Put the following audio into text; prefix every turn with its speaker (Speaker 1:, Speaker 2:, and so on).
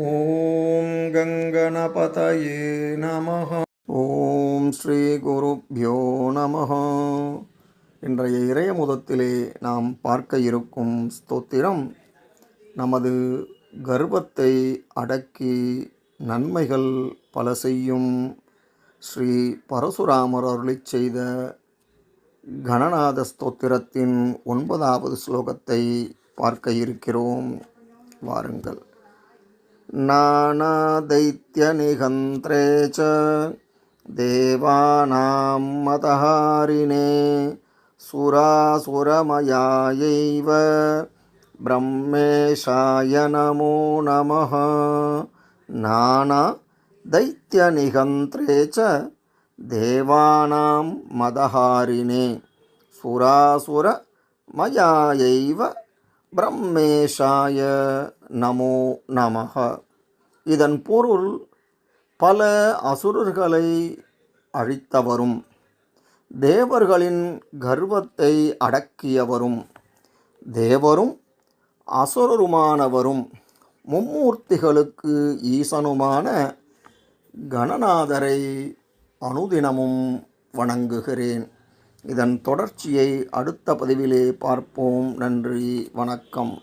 Speaker 1: ஓம் கங்கணபதயே நமஹ. ஓம் ஸ்ரீ குருப்யோ நமஹ. இன்றைய இறையமுதத்திலே நாம் பார்க்க இருக்கும் ஸ்தோத்திரம், நமது கர்வத்தை அடக்கி நன்மைகள் பல செய்யும் ஸ்ரீ பரசுராமர் அருளிச் செய்த கணநாத ஸ்தோத்திரத்தின் 9வது ஸ்லோகத்தை பார்க்க இருக்கிறோம். வாருங்கள். நானாதைத்யநிகந்த்ரே ச தேவானாம் மதஹாரிணே சுராசுரமயாயைவ பிரம்மேஷாய நமோ நமः. நானாதைத்யநிகந்த்ரே ச தேவானாம் மதஹாரிணே சுராசுரமயாயைவ பிரம்மேஷாய நமோ நமஹ. இதன் பொருள், பல அசுரர்களை அழித்தவரும் தேவர்களின் கர்வத்தை அடக்கியவரும் தேவரும் அசுரருமானவரும் மும்மூர்த்திகளுக்கு ஈசனுமான கணநாதரை அனுதினமும் வணங்குகிறேன். இதன் தொடர்ச்சியை அடுத்த பதிவிலே பார்ப்போம். நன்றி, வணக்கம்.